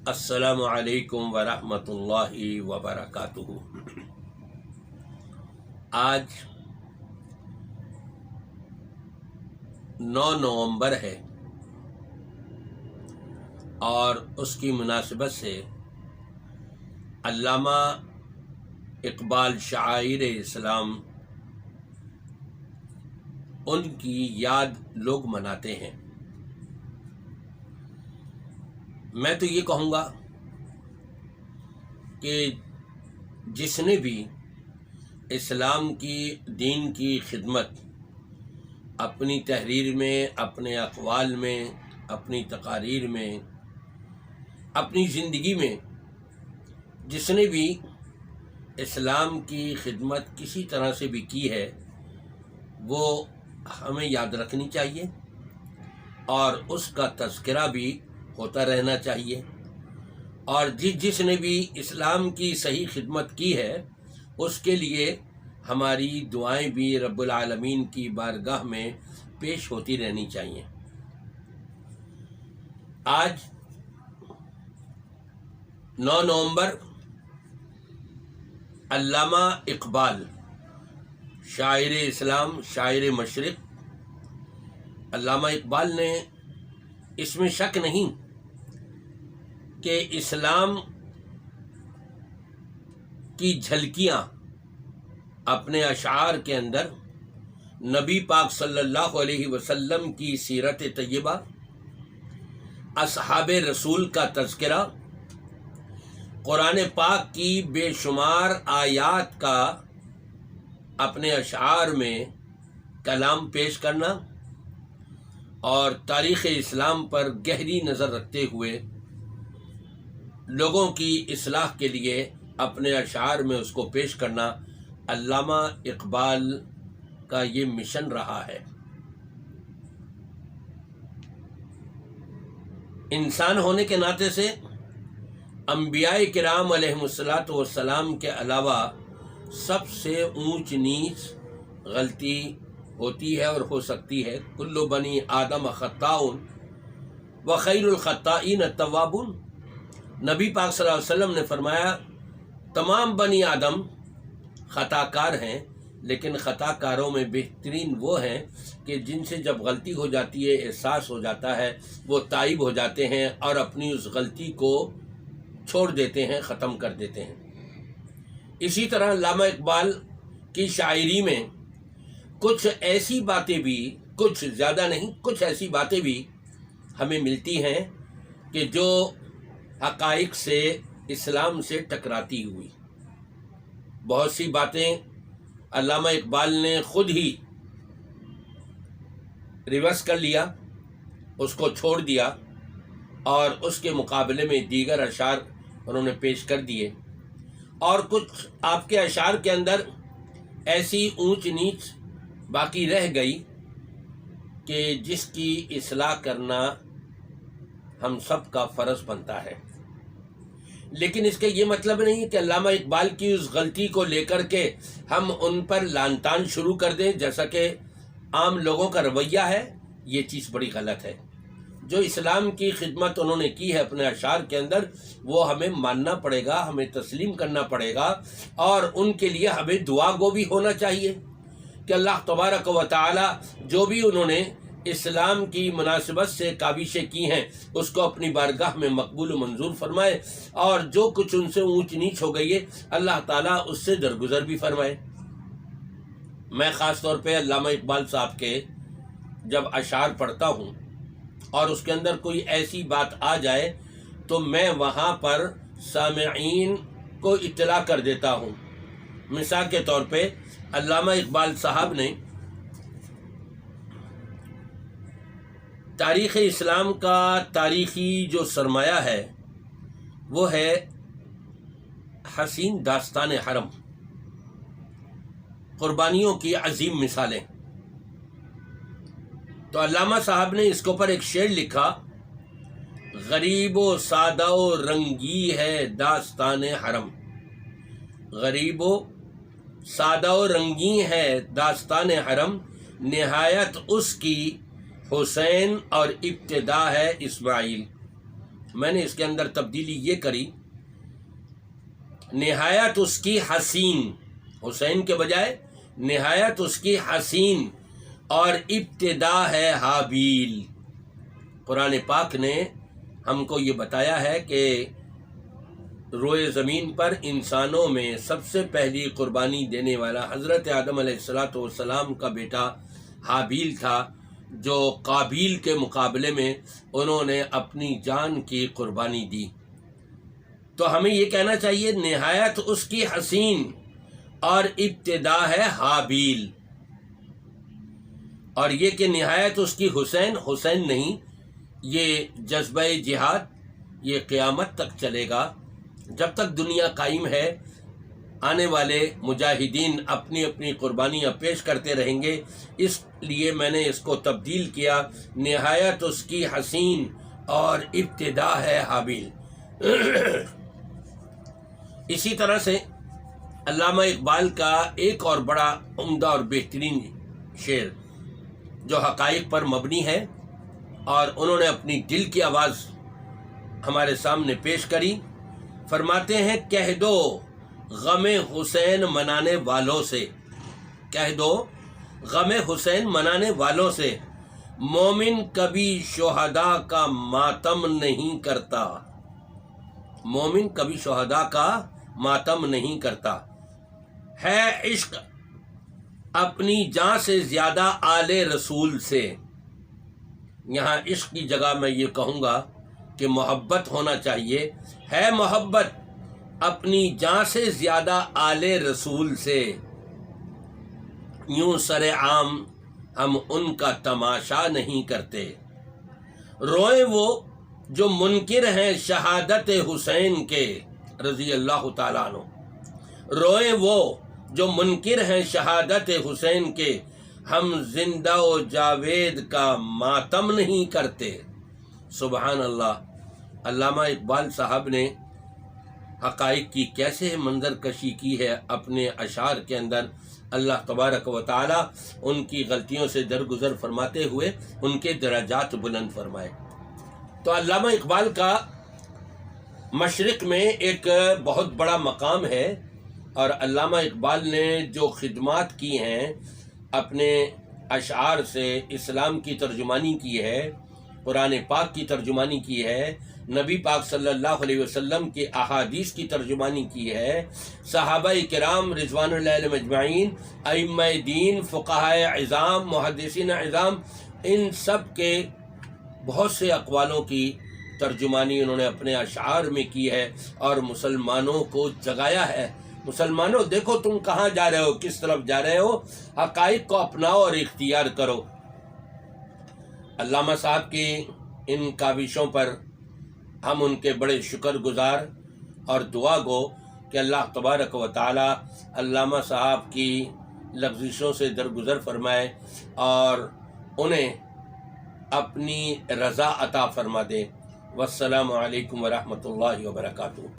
السلام علیکم ورحمۃ اللہ وبرکاتہ۔ آج 9 نومبر ہے اور اس کی مناسبت سے علامہ اقبال شاعر اسلام ان کی یاد لوگ مناتے ہیں۔ میں تو یہ کہوں گا کہ جس نے بھی اسلام کی دین کی خدمت اپنی تحریر میں، اپنے اقوال میں، اپنی تقاریر میں، اپنی زندگی میں جس نے بھی اسلام کی خدمت کسی طرح سے بھی کی ہے، وہ ہمیں یاد رکھنی چاہیے اور اس کا تذکرہ بھی ہوتا رہنا چاہیے۔ اور جس نے بھی اسلام کی صحیح خدمت کی ہے اس کے لیے ہماری دعائیں بھی رب العالمین کی بارگاہ میں پیش ہوتی رہنی چاہیے۔ آج 9 نومبر علامہ اقبال شاعر اسلام، شاعر مشرق، علامہ اقبال نے اس میں شک نہیں کہ اسلام کی جھلکیاں اپنے اشعار کے اندر نبی پاک صلی اللہ علیہ وسلم کی سیرت طیبہ، اصحاب رسول کا تذکرہ، قرآن پاک کی بے شمار آیات کا اپنے اشعار میں کلام پیش کرنا اور تاریخ اسلام پر گہری نظر رکھتے ہوئے لوگوں کی اصلاح کے لیے اپنے اشعار میں اس کو پیش کرنا علامہ اقبال کا یہ مشن رہا ہے۔ انسان ہونے کے ناطے سے انبیاء کرام علیہم الصلاۃ والسلام کے علاوہ سب سے اونچ نیچ غلطی ہوتی ہے اور ہو سکتی ہے۔ کل بنی آدم خطاء وخیر الخطائین التوابون۔ نبی پاک صلی اللہ علیہ وسلم نے فرمایا تمام بنی آدم خطا کار ہیں، لیکن خطا کاروں میں بہترین وہ ہیں کہ جن سے جب غلطی ہو جاتی ہے، احساس ہو جاتا ہے، وہ تائب ہو جاتے ہیں اور اپنی اس غلطی کو چھوڑ دیتے ہیں، ختم کر دیتے ہیں۔ اسی طرح علامہ اقبال کی شاعری میں کچھ ایسی باتیں بھی، کچھ زیادہ نہیں، کچھ ایسی باتیں بھی ہمیں ملتی ہیں کہ جو حقائق سے، اسلام سے ٹکراتی ہوئی۔ بہت سی باتیں علامہ اقبال نے خود ہی ریورس کر لیا، اس کو چھوڑ دیا اور اس کے مقابلے میں دیگر اشعار انہوں نے پیش کر دیے، اور کچھ آپ کے اشعار کے اندر ایسی اونچ نیچ باقی رہ گئی کہ جس کی اصلاح کرنا ہم سب کا فرض بنتا ہے۔ لیکن اس کا یہ مطلب نہیں کہ علامہ اقبال کی اس غلطی کو لے کر کے ہم ان پر لعن طعن شروع کر دیں، جیسا کہ عام لوگوں کا رویہ ہے۔ یہ چیز بڑی غلط ہے۔ جو اسلام کی خدمت انہوں نے کی ہے اپنے اشعار کے اندر، وہ ہمیں ماننا پڑے گا، ہمیں تسلیم کرنا پڑے گا، اور ان کے لیے ہمیں دعا گو بھی ہونا چاہیے کہ اللہ تبارک و تعالی جو بھی انہوں نے اسلام کی مناسبت سے کاوشیں کی ہیں اس کو اپنی بارگاہ میں مقبول و منظور فرمائے، اور جو کچھ ان سے اونچ نیچ ہو گئی ہے اللہ تعالیٰ اس سے درگزر بھی فرمائے۔ میں خاص طور پہ علامہ اقبال صاحب کے جب اشعار پڑھتا ہوں اور اس کے اندر کوئی ایسی بات آ جائے تو میں وہاں پر سامعین کو اطلاع کر دیتا ہوں۔ مثال کے طور پہ علامہ اقبال صاحب نے تاریخ اسلام کا تاریخی جو سرمایہ ہے وہ ہے حسین داستان حرم، قربانیوں کی عظیم مثالیں۔ تو علامہ صاحب نے اس کے اوپر ایک شعر لکھا، غریب و سادہ و رنگی ہے داستان حرم، غریب و سادہ و رنگی ہے داستان حرم، نہایت اس کی حسین اور ابتدا ہے اسماعیل۔ میں نے اس کے اندر تبدیلی یہ کری، نہایت اس کی حسین، حسین کے بجائے نہایت اس کی حسین، اور ابتدا ہے حابیل۔ قرآن پاک نے ہم کو یہ بتایا ہے کہ روئے زمین پر انسانوں میں سب سے پہلی قربانی دینے والا حضرت آدم علیہ السلام کا بیٹا حابیل تھا، جو قابیل کے مقابلے میں انہوں نے اپنی جان کی قربانی دی۔ تو ہمیں یہ کہنا چاہیے نہایت اس کی حسین اور ابتدا ہے حابیل، اور یہ کہ نہایت اس کی حسین نہیں، یہ جذبہ جہاد یہ قیامت تک چلے گا، جب تک دنیا قائم ہے آنے والے مجاہدین اپنی اپنی قربانیاں پیش کرتے رہیں گے، اس لیے میں نے اس کو تبدیل کیا، نہایت اس کی حسین اور ابتدا ہے حابیل۔ اسی طرح سے علامہ اقبال کا ایک اور بڑا عمدہ اور بہترین شعر جو حقائق پر مبنی ہے، اور انہوں نے اپنی دل کی آواز ہمارے سامنے پیش کری، فرماتے ہیں کہہ دو غم حسین منانے والوں سے، کہہ دو غم حسین منانے والوں سے، مومن کبھی شہداء کا ماتم نہیں کرتا، مومن کبھی شہداء کا ماتم نہیں کرتا، ہے عشق اپنی جان سے زیادہ آل رسول سے۔ یہاں عشق کی جگہ میں یہ کہوں گا کہ محبت ہونا چاہیے، ہے محبت اپنی جان سے زیادہ آل رسول سے، یوں سر عام ہم ان کا تماشا نہیں کرتے، روئیں وہ جو منکر ہیں شہادت حسین کے رضی اللہ تعالیٰ عنہ، روئیں وہ جو منکر ہیں شہادت حسین کے، ہم زندہ و جاوید کا ماتم نہیں کرتے۔ سبحان اللہ۔ علامہ اقبال صاحب نے حقائق کی کیسے منظر کشی کی ہے اپنے اشعار کے اندر، اللہ تبارک و تعالی ان کی غلطیوں سے درگزر فرماتے ہوئے ان کے درجات بلند فرمائے۔ تو علامہ اقبال کا مشرق میں ایک بہت بڑا مقام ہے، اور علامہ اقبال نے جو خدمات کی ہیں اپنے اشعار سے، اسلام کی ترجمانی کی ہے، قرآن پاک کی ترجمانی کی ہے، نبی پاک صلی اللہ علیہ وسلم کی احادیث کی ترجمانی کی ہے، صحابہ کرام رضوان اللہ علیہم اجمعین، ائمہ دین، فقہاء عظام، محدثین عظام، ان سب کے بہت سے اقوالوں کی ترجمانی انہوں نے اپنے اشعار میں کی ہے، اور مسلمانوں کو جگایا ہے، مسلمانوں دیکھو تم کہاں جا رہے ہو، کس طرف جا رہے ہو، حقائق کو اپناؤ اور اختیار کرو۔ علامہ صاحب کی ان کاوشوں پر ہم ان کے بڑے شکر گزار اور دعا گو کہ اللہ تبارک و تعالی علامہ صاحب کی لغزشوں سے درگزر فرمائے اور انہیں اپنی رضا عطا فرما دے۔ والسلام علیکم ورحمۃ اللہ وبرکاتہ۔